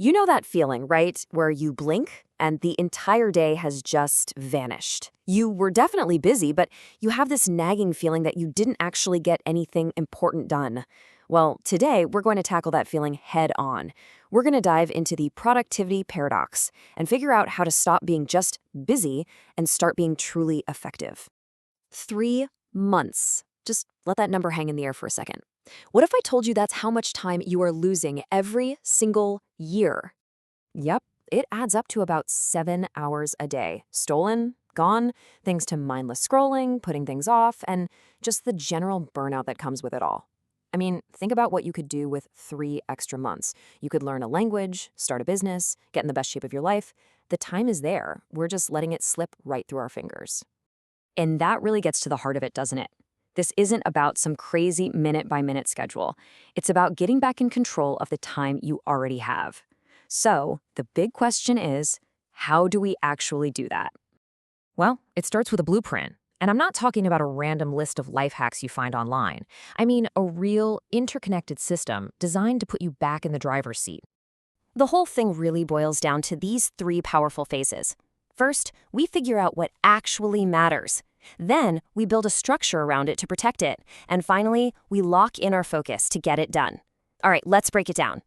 You know that feeling, right? Where you blink and the entire day has just vanished. You were definitely busy, but you have this nagging feeling that you didn't actually get anything important done. Well, today we're going to tackle that feeling head on. We're going to dive into the productivity paradox and figure out how to stop being just busy and start being truly effective. 3 months. Just let that number hang in the air for a second. What if I told you that's how much time you are losing every single year? Yep, it adds up to about 7 hours a day. Stolen, gone, thanks to mindless scrolling, putting things off, and just the general burnout that comes with it all. I mean, think about what you could do with 3 extra months. You could learn a language, start a business, get in the best shape of your life. The time is there. We're just letting it slip right through our fingers. And that really gets to the heart of it, doesn't it? This isn't about some crazy minute-by-minute schedule. It's about getting back in control of the time you already have. So, the big question is, how do we actually do that? Well, it starts with a blueprint. And I'm not talking about a random list of life hacks you find online. I mean a real, interconnected system designed to put you back in the driver's seat. The whole thing really boils down to these 3 powerful phases. First, we figure out what actually matters. Then, we build a structure around it to protect it. And finally, we lock in our focus to get it done. All right, let's break it down.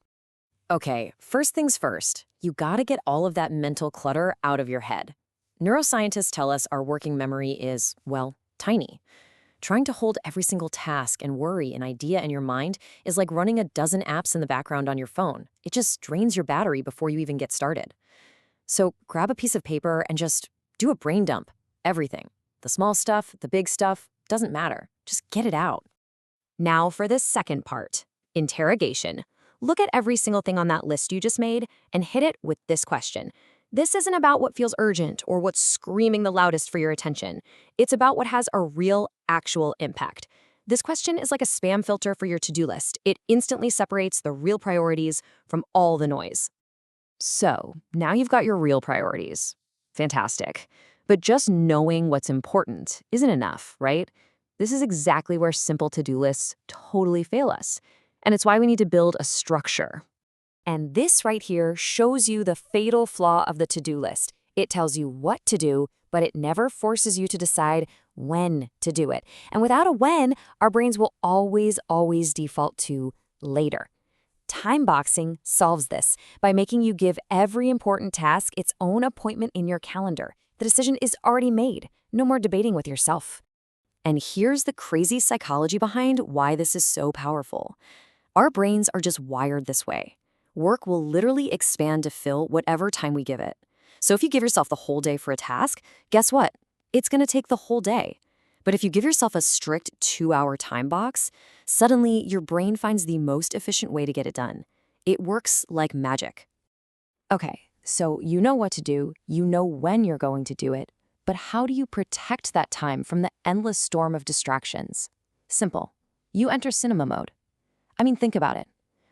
Okay, first things first, you gotta get all of that mental clutter out of your head. Neuroscientists tell us our working memory is, well, tiny. Trying to hold every single task and worry and idea in your mind is like running a dozen apps in the background on your phone. It just drains your battery before you even get started. So grab a piece of paper and just do a brain dump. Everything. The small stuff, the big stuff, doesn't matter. Just get it out. Now for the second part, interrogation. Look at every single thing on that list you just made and hit it with this question. This isn't about what feels urgent or what's screaming the loudest for your attention. It's about what has a real, actual impact. This question is like a spam filter for your to-do list. It instantly separates the real priorities from all the noise. So, now you've got your real priorities. Fantastic. But just knowing what's important isn't enough, right? This is exactly where simple to-do lists totally fail us. And it's why we need to build a structure. And this right here shows you the fatal flaw of the to-do list. It tells you what to do, but it never forces you to decide when to do it. And without a when, our brains will always default to later. Time boxing solves this by making you give every important task its own appointment in your calendar. The decision is already made. No more debating with yourself. And here's the crazy psychology behind why this is so powerful. Our brains are just wired this way. Work will literally expand to fill whatever time we give it. So if you give yourself the whole day for a task, guess what? It's going to take the whole day. But if you give yourself a strict 2-hour time box, suddenly your brain finds the most efficient way to get it done. It works like magic. Okay, so you know what to do, you know when you're going to do it, but how do you protect that time from the endless storm of distractions? Simple. You enter cinema mode. I mean, think about it.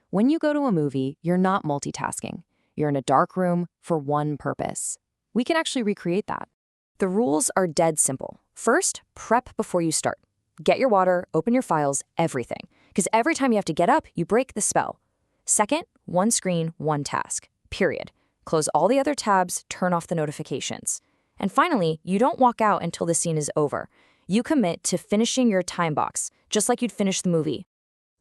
When you go to a movie, you're not multitasking. You're in a dark room for one purpose. We can actually recreate that. The rules are dead simple. First, prep before you start. Get your water, open your files, everything. Because every time you have to get up, you break the spell. Second, one screen, one task. Period. Close all the other tabs, turn off the notifications. And finally, you don't walk out until the scene is over. You commit to finishing your time box, just like you'd finish the movie.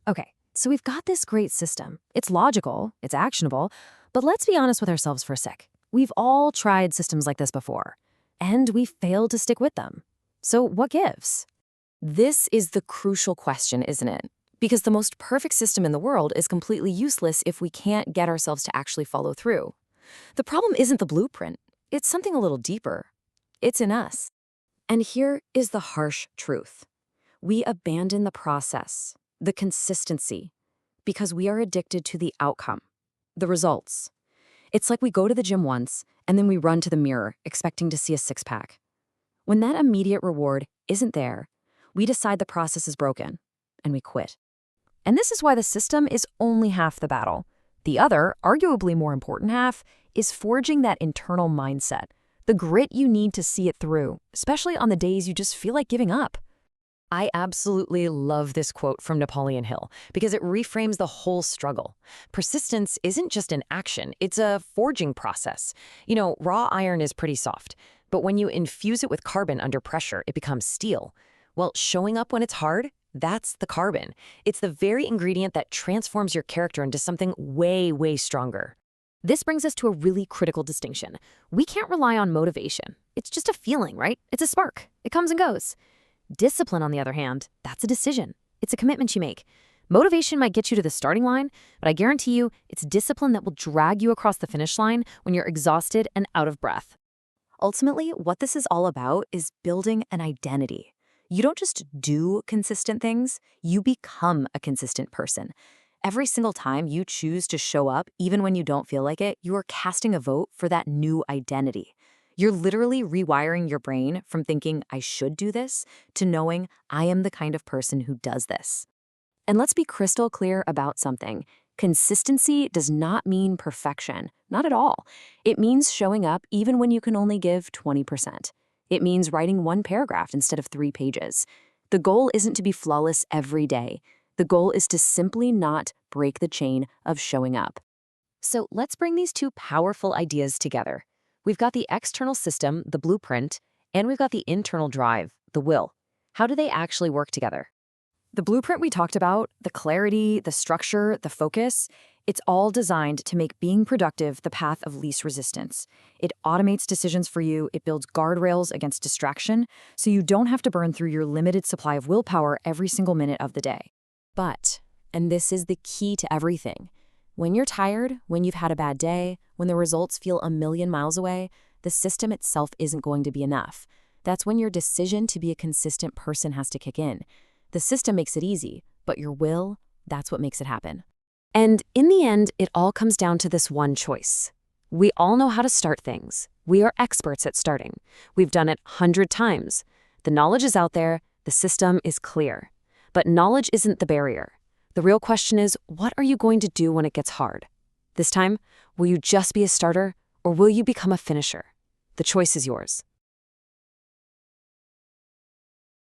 Okay, so we've got this great system. It's logical, it's actionable, but let's be honest with ourselves for a sec. We've all tried systems like this before, and we failed to stick with them. So what gives? This is the crucial question, isn't it? Because the most perfect system in the world is completely useless if we can't get ourselves to actually follow through. The problem isn't the blueprint. It's something a little deeper. It's in us. And here is the harsh truth. We abandon the process, the consistency, because we are addicted to the outcome, the results. It's like we go to the gym once, and then we run to the mirror, expecting to see a six-pack. When that immediate reward isn't there, we decide the process is broken, and we quit. And this is why the system is only half the battle. The other, arguably more important half, is forging that internal mindset, the grit you need to see it through, especially on the days you just feel like giving up. I absolutely love this quote from Napoleon Hill because it reframes the whole struggle. Persistence isn't just an action, it's a forging process. Raw iron is pretty soft, but when you infuse it with carbon under pressure, it becomes steel. Well, showing up when it's hard, that's the carbon. It's the very ingredient that transforms your character into something way, way stronger. This brings us to a really critical distinction. We can't rely on motivation. It's just a feeling, right? It's a spark. It comes and goes. Discipline, on the other hand, that's a decision. It's a commitment you make. Motivation might get you to the starting line, but I guarantee you it's discipline that will drag you across the finish line when you're exhausted and out of breath. Ultimately, what this is all about is building an identity. You don't just do consistent things, you become a consistent person. Every single time you choose to show up, even when you don't feel like it, you are casting a vote for that new identity. You're literally rewiring your brain from thinking, I should do this, to knowing I am the kind of person who does this. And let's be crystal clear about something. Consistency does not mean perfection. Not at all. It means showing up even when you can only give 20%. It means writing one paragraph instead of 3 pages. The goal isn't to be flawless every day. The goal is to simply not break the chain of showing up. So let's bring these two powerful ideas together. We've got the external system, the blueprint, and we've got the internal drive, the will. How do they actually work together? The blueprint we talked about, the clarity, the structure, the focus, it's all designed to make being productive the path of least resistance. It automates decisions for you, it builds guardrails against distraction, so you don't have to burn through your limited supply of willpower every single minute of the day. But, and this is the key to everything, when you're tired, when you've had a bad day, when the results feel a million miles away, the system itself isn't going to be enough. That's when your decision to be a consistent person has to kick in. The system makes it easy, but your will, that's what makes it happen. And in the end, it all comes down to this one choice. We all know how to start things. We are experts at starting. We've done it 100 times. The knowledge is out there, the system is clear. But knowledge isn't the barrier. The real question is, what are you going to do when it gets hard? This time, will you just be a starter, or will you become a finisher? The choice is yours.